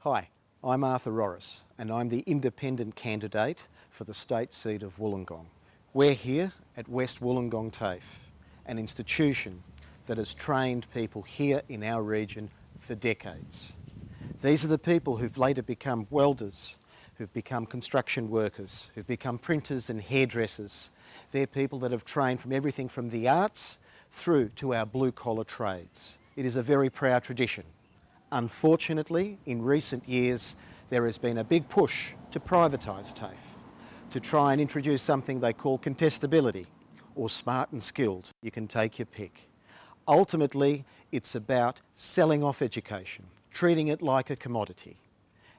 Hi, I'm Arthur Rorris and I'm the independent candidate for the state seat of Wollongong. We're here at West Wollongong TAFE, an institution that has trained people here in our region for decades. These are the people who've later become welders, who've become construction workers, who've become printers and hairdressers. They're people that have trained from everything from the arts through to our blue-collar trades. It is a very proud tradition. Unfortunately, in recent years, there has been a big push to privatise TAFE, to try and introduce something they call contestability, or smart and skilled. You can take your pick. Ultimately, it's about selling off education, treating it like a commodity.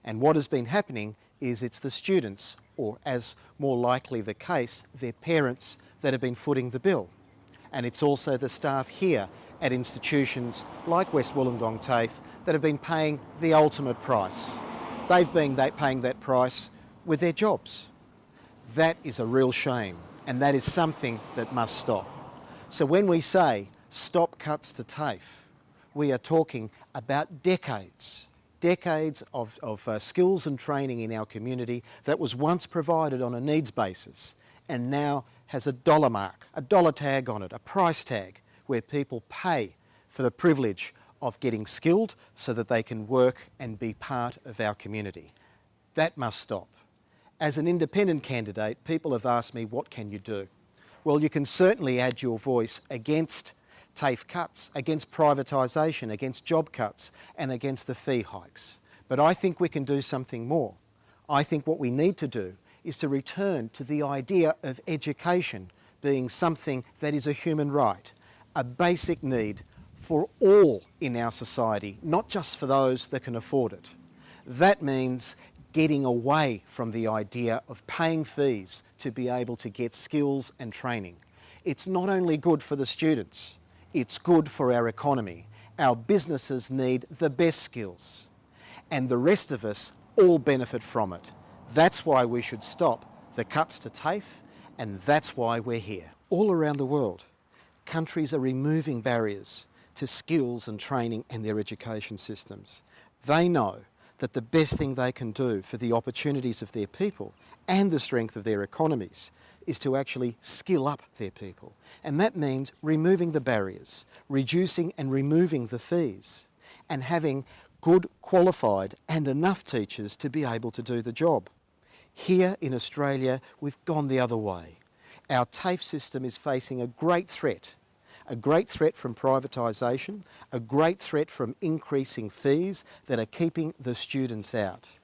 And what has been happening is it's the students, or as more likely the case, their parents, that have been footing the bill. And it's also the staff here at institutions like West Wollongong TAFE that have been paying the ultimate price. They've been paying that price with their jobs. That is a real shame, and that is something that must stop. So when we say stop cuts to TAFE, we are talking about decades of skills and training in our community that was once provided on a needs basis and now has a dollar mark, a dollar tag on it, a price tag, where people pay for the privilege of getting skilled so that they can work and be part of our community. That must stop. As an independent candidate, people have asked me, what can you do? Well, you can certainly add your voice against TAFE cuts, against privatisation, against job cuts and against the fee hikes. But I think we can do something more. I think what we need to do is to return to the idea of education being something that is a human right, a basic need for all in our society, not just for those that can afford it. That means getting away from the idea of paying fees to be able to get skills and training. It's not only good for the students, it's good for our economy. Our businesses need the best skills, and the rest of us all benefit from it. That's why we should stop the cuts to TAFE, and that's why we're here. All around the world, countries are removing barriers to skills and training and their education systems. They know that the best thing they can do for the opportunities of their people and the strength of their economies is to actually skill up their people. And that means removing the barriers, reducing and removing the fees, and having good, qualified and enough teachers to be able to do the job. Here in Australia, we've gone the other way. Our TAFE system is facing a great threat from privatisation, a great threat from increasing fees that are keeping the students out.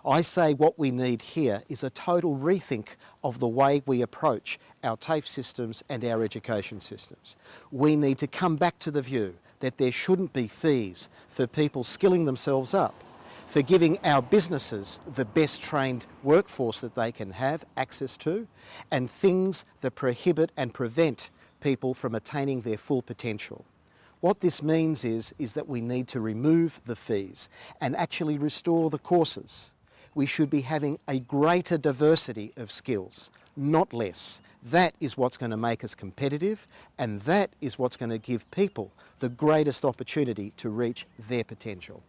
I say what we need here is a total rethink of the way we approach our TAFE systems and our education systems. We need to come back to the view that there shouldn't be fees for people skilling themselves up, for giving our businesses the best trained workforce that they can have access to, and things that prohibit and prevent people from attaining their full potential. What this means is that we need to remove the fees and actually restore the courses. We should be having a greater diversity of skills, not less. That is what's going to make us competitive, and that is what's going to give people the greatest opportunity to reach their potential.